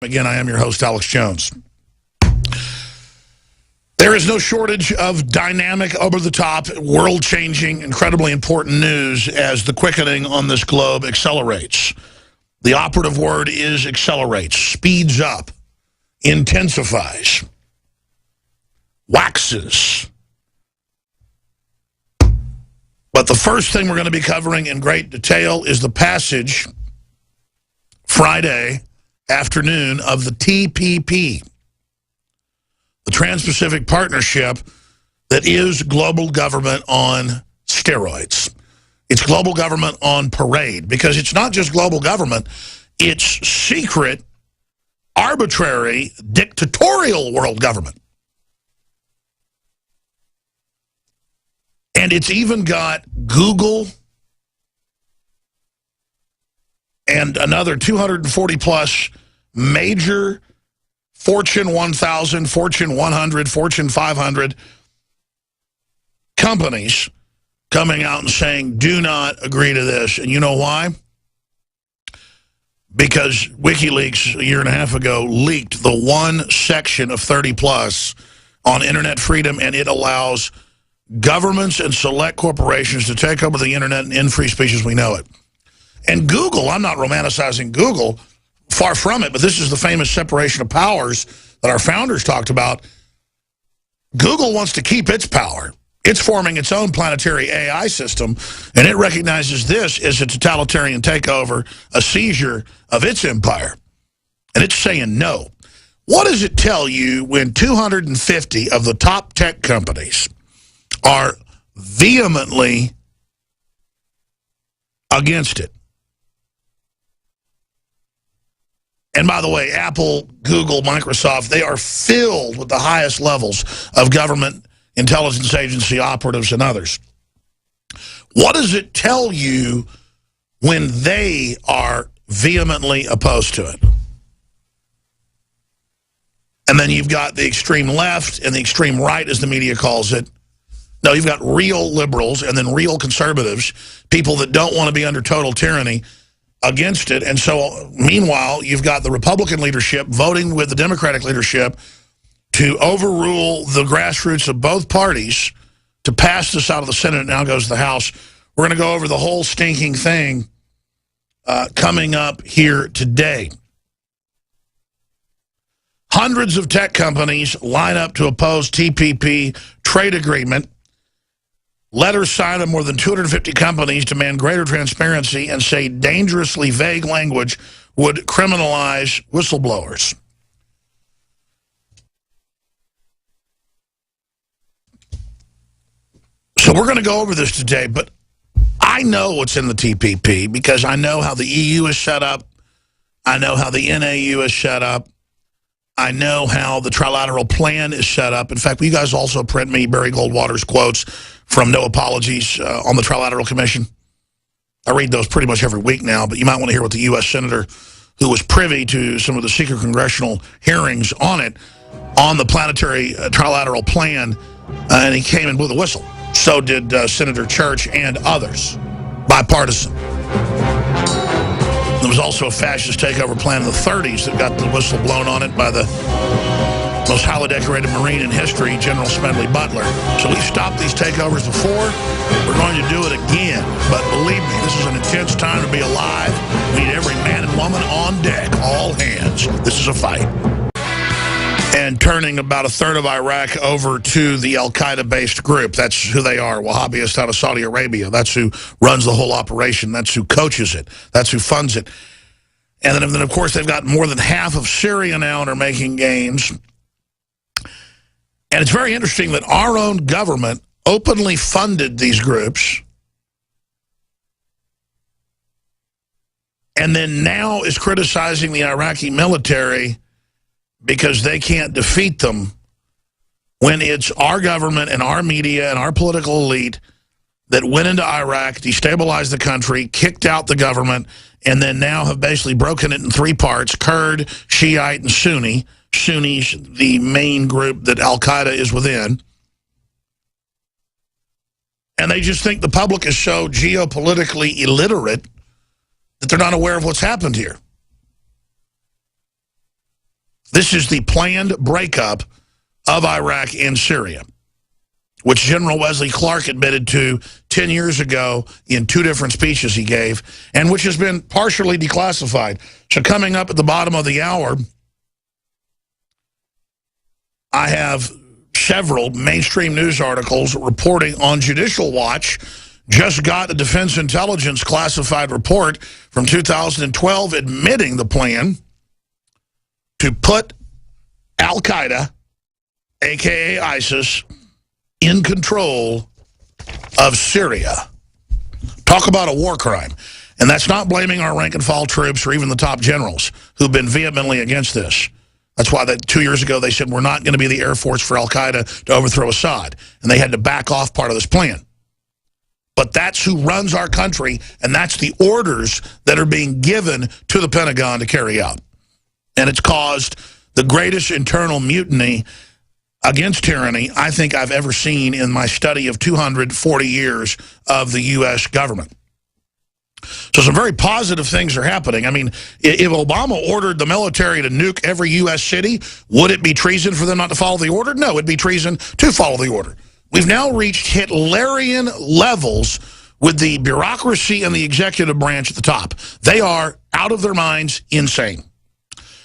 Again, I am your host, Alex Jones. There is no shortage of dynamic, over-the-top, world-changing, incredibly important news as the quickening on this globe accelerates. The operative word is accelerates, speeds up, intensifies, waxes. But the first thing we're going to be covering in great detail is the passage Friday afternoon of the TPP, the Trans-Pacific Partnership that is global government on steroids. It's global government on parade, because it's not just global government, it's secret, arbitrary, dictatorial world government. And it's even got Google and another 240-plus major Fortune 1000, Fortune 100, Fortune 500 companies coming out and saying, do not agree to this. And you know why? Because WikiLeaks a year and a half ago leaked the one section of 30-plus on internet freedom, and it allows governments and select corporations to take over the internet and end free speech as we know it. And Google, I'm not romanticizing Google, far from it, but this is the famous separation of powers that our founders talked about. Google wants to keep its power. It's forming its own planetary AI system, and it recognizes this as a totalitarian takeover, a seizure of its empire. And it's saying no. What does it tell you when 250 of the top tech companies are vehemently against it? And by the way, Apple, Google, Microsoft, they are filled with the highest levels of government, intelligence agency operatives, and others. What does it tell you when they are vehemently opposed to it? And then you've got the extreme left and the extreme right, as the media calls it. No, you've got real liberals and then real conservatives, people that don't want to be under total tyranny, against it. And so, meanwhile, you've got the Republican leadership voting with the Democratic leadership to overrule the grassroots of both parties to pass this out of the Senate. It now goes to the House. We're going to go over the whole stinking thing coming up here today. Hundreds of tech companies line up to oppose TPP trade agreement. Letters signed of more than 250 companies demand greater transparency and say dangerously vague language would criminalize whistleblowers. So we're going to go over this today, but I know what's in the TPP because I know how the EU is set up. I know how the NAU is set up. I know how the trilateral plan is set up. In fact, will you guys also print me Barry Goldwater's quotes from No Apologies on the Trilateral Commission? I read those pretty much every week now, but you might want to hear what the U.S. Senator, who was privy to some of the secret congressional hearings on it, on the planetary trilateral plan, and he came and blew the whistle. So did Senator Church and others, bipartisan. There was also a fascist takeover plan in the 30s that got the whistle blown on it by the most highly decorated Marine in history, General Smedley Butler. So we've stopped these takeovers before. We're going to do it again. But believe me, this is an intense time to be alive. We need every man and woman on deck, all hands. This is a fight. And turning about a third of Iraq over to the al-Qaeda-based group. That's who they are, Wahhabists out of Saudi Arabia. That's who runs the whole operation. That's who coaches it. That's who funds it. And then, of course, they've got more than half of Syria now and are making gains. And it's very interesting that our own government openly funded these groups and then now is criticizing the Iraqi military because they can't defeat them, when it's our government and our media and our political elite that went into Iraq, destabilized the country, kicked out the government, and then now have basically broken it in three parts: Kurd, Shiite, and Sunni. Sunnis, the main group that al-Qaeda is within. And they just think the public is so geopolitically illiterate that they're not aware of what's happened here. This is the planned breakup of Iraq and Syria, which General Wesley Clark admitted to 10 years ago in 2 different speeches he gave, and which has been partially declassified. So coming up at the bottom of the hour, I have several mainstream news articles reporting on Judicial Watch. Just got a Defense Intelligence classified report from 2012 admitting the plan to put Al-Qaeda, a.k.a. ISIS, in control of Syria. Talk about a war crime. And that's not blaming our rank-and-file troops or even the top generals who've been vehemently against this. That's why 2 years ago they said we're not going to be the Air Force for Al-Qaeda to overthrow Assad. And they had to back off part of this plan. But that's who runs our country, and that's the orders that are being given to the Pentagon to carry out. And it's caused the greatest internal mutiny against tyranny I think I've ever seen in my study of 240 years of the U.S. government. So some very positive things are happening. I mean, if Obama ordered the military to nuke every U.S. city, would it be treason for them not to follow the order? No, it'd be treason to follow the order. We've now reached Hitlerian levels with the bureaucracy and the executive branch at the top. They are out of their minds, insane.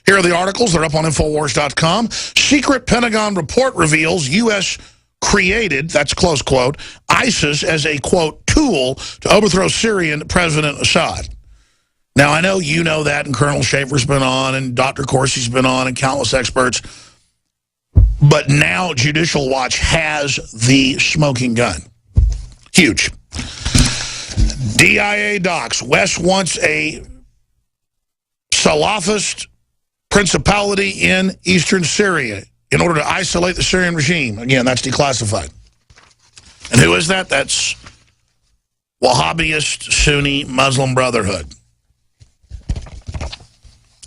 Here are the articles. They're up on Infowars.com. Secret Pentagon report reveals U.S. created, that's close quote, ISIS as a, quote, tool to overthrow Syrian President Assad. Now, I know you know that, and Colonel Schaefer's been on, and Dr. Corsi's been on, and countless experts. But now Judicial Watch has the smoking gun. Huge. DIA docs. West wants a Salafist principality in eastern Syria in order to isolate the Syrian regime. Again, that's declassified. And who is that? That's Wahhabist Sunni Muslim Brotherhood.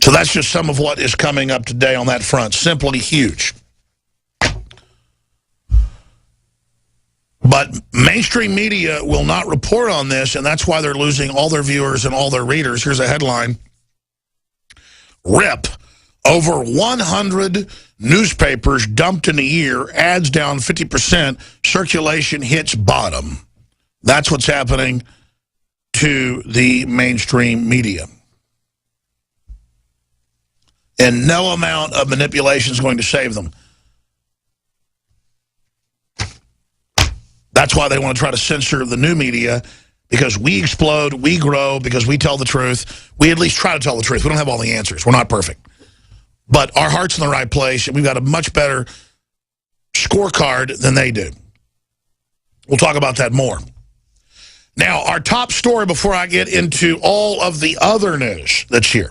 So that's just some of what is coming up today on that front. Simply huge. But mainstream media will not report on this, and that's why they're losing all their viewers and all their readers. Here's a headline. RIP. Over 100 newspapers dumped in a year, ads down 50%, circulation hits bottom. That's what's happening to the mainstream media. And no amount of manipulation is going to save them. That's why they want to try to censor the new media, because we explode, we grow, because we tell the truth. We at least try to tell the truth. We don't have all the answers. We're not perfect. But our heart's in the right place, and we've got a much better scorecard than they do. We'll talk about that more. Now, our top story before I get into all of the other news that's here.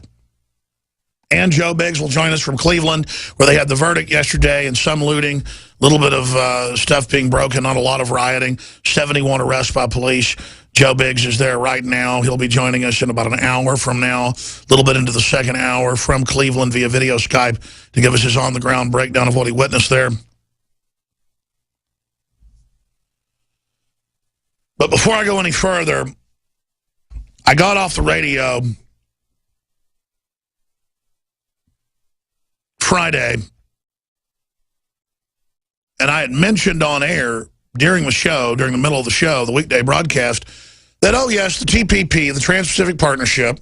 And Joe Biggs will join us from Cleveland, where they had the verdict yesterday and some looting, a little bit of stuff being broken, not a lot of rioting, 71 arrests by police. Joe Biggs is there right now. He'll be joining us in about an hour from now, a little bit into the second hour from Cleveland via video Skype to give us his on-the-ground breakdown of what he witnessed there. But before I go any further, I got off the radio Friday, and I had mentioned on air during the show, during the middle of the show, the weekday broadcast, that, oh yes, the TPP, the Trans-Pacific Partnership,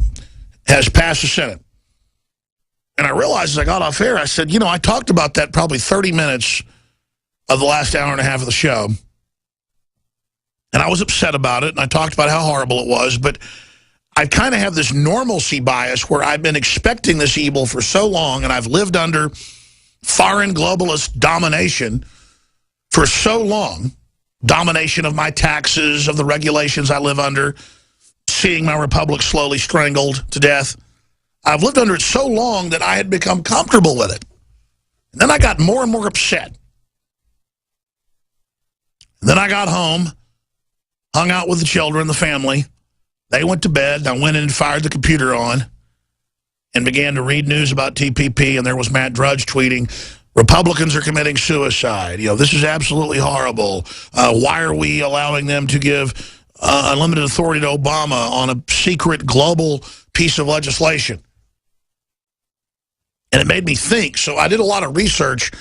has passed the Senate. And I realized as I got off air, I said, you know, I talked about that probably 30 minutes of the last hour and a half of the show. And I was upset about it, and I talked about how horrible it was, but I kind of have this normalcy bias where I've been expecting this evil for so long, and I've lived under foreign globalist domination for so long, domination of my taxes, of the regulations I live under, seeing my republic slowly strangled to death. I've lived under it so long that I had become comfortable with it. And then I got more and more upset. And then I got home, hung out with the children, the family. They went to bed, and I went in and fired the computer on and began to read news about TPP, and there was Matt Drudge tweeting, Republicans are committing suicide. You know, this is absolutely horrible. Why are we allowing them to give unlimited authority to Obama on a secret global piece of legislation? And it made me think. So I did a lot of research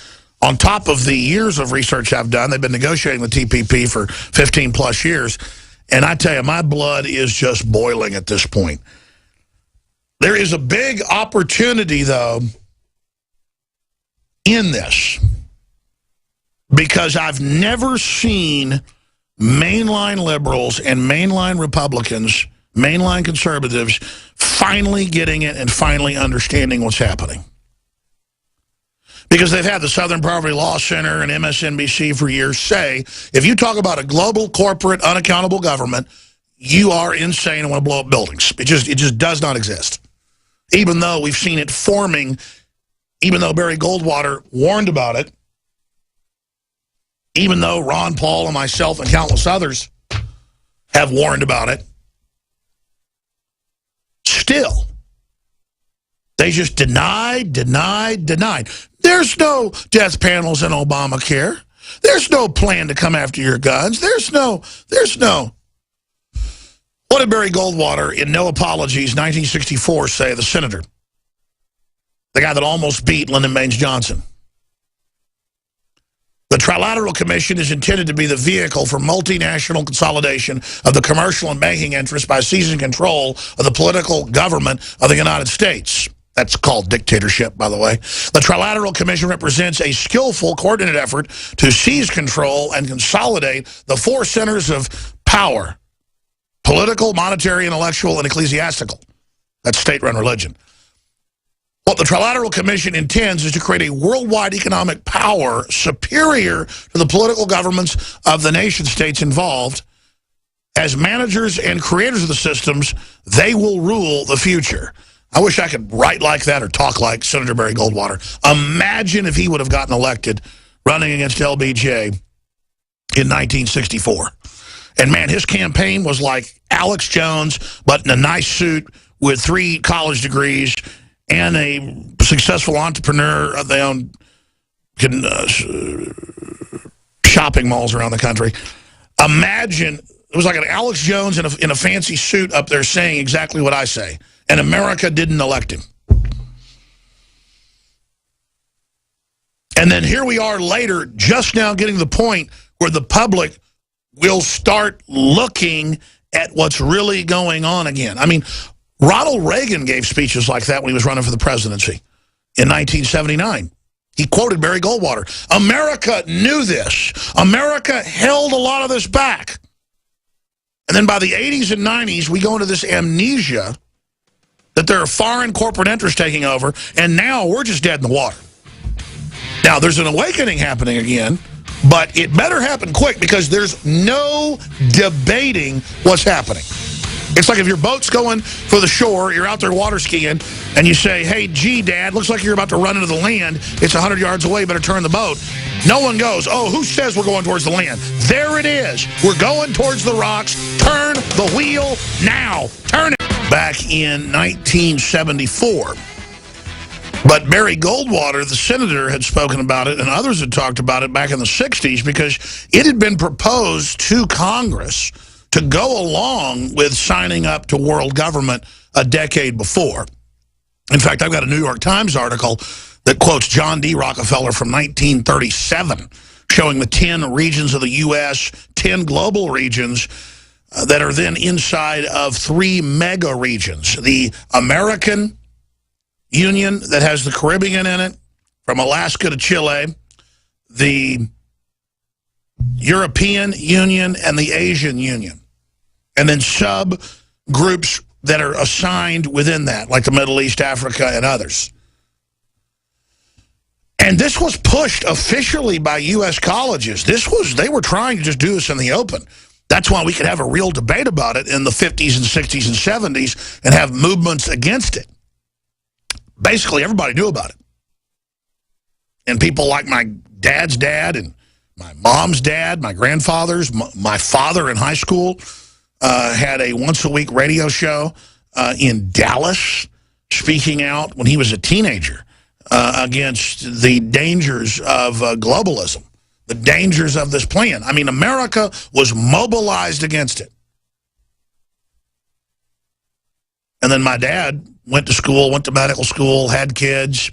on top of the years of research I've done. They've been negotiating with TPP for 15 plus years. And I tell you, my blood is just boiling at this point. There is a big opportunity, though, in this. Because I've never seen mainline liberals and mainline Republicans, mainline conservatives, finally getting it and finally understanding what's happening. Because they've had the Southern Poverty Law Center and MSNBC for years say, if you talk about a global, corporate, unaccountable government, you are insane and want to blow up buildings. It just does not exist. Even though we've seen it forming, even though Barry Goldwater warned about it, even though Ron Paul and myself and countless others have warned about it, still, they just denied. There's no death panels in Obamacare. There's no plan to come after your guns. There's no. What did Barry Goldwater, in No Apologies, 1964, say, the senator? The guy that almost beat Lyndon Baines Johnson. The Trilateral Commission is intended to be the vehicle for multinational consolidation of the commercial and banking interests by seizing control of the political government of the United States. That's called dictatorship, by the way. The Trilateral Commission represents a skillful, coordinated effort to seize control and consolidate the four centers of power: political, monetary, intellectual, and ecclesiastical. That's state-run religion. What the Trilateral Commission intends is to create a worldwide economic power superior to the political governments of the nation-states involved. As managers and creators of the systems, they will rule the future. I wish I could write like that or talk like Senator Barry Goldwater. Imagine if he would have gotten elected running against LBJ in 1964. And, man, his campaign was like Alex Jones, but in a nice suit with 3 college degrees and a successful entrepreneur. They own shopping malls around the country. Imagine, it was like an Alex Jones in a fancy suit up there saying exactly what I say. And America didn't elect him. And then here we are later, just now getting to the point where the public will start looking at what's really going on again. I mean, Ronald Reagan gave speeches like that when he was running for the presidency in 1979. He quoted Barry Goldwater. America knew this. America held a lot of this back. And then by the 80s and 90s, we go into this amnesia that there are foreign corporate interests taking over, and now we're just dead in the water. Now, there's an awakening happening again, but it better happen quick because there's no debating what's happening. It's like if your boat's going for the shore, you're out there water skiing, and you say, hey, gee, Dad, looks like you're about to run into the land. It's 100 yards away, better turn the boat. No one goes, oh, who says we're going towards the land? There it is. We're going towards the rocks. Turn the wheel now. Turn it. Back in 1974. But Barry Goldwater, the senator, had spoken about it, and others had talked about it back in the 60s because it had been proposed to Congress to go along with signing up to world government a decade before. In fact, I've got a New York Times article that quotes John D. Rockefeller from 1937, showing the 10 regions of the U.S., 10 global regions that are then inside of 3 mega regions. The American Union that has the Caribbean in it, from Alaska to Chile, the European Union, and the Asian Union. And then subgroups that are assigned within that, like the Middle East, Africa, and others. And this was pushed officially by U.S. colleges. They were trying to just do this in the open. That's why we could have a real debate about it in the 50s and 60s and 70s and have movements against it. Basically, everybody knew about it. And people like my dad's dad and my mom's dad, my grandfather's, my father in high school had a once-a-week radio show in Dallas speaking out when he was a teenager against the dangers of globalism, the dangers of this plan. I mean, America was mobilized against it. And then my dad went to school, went to medical school, had kids,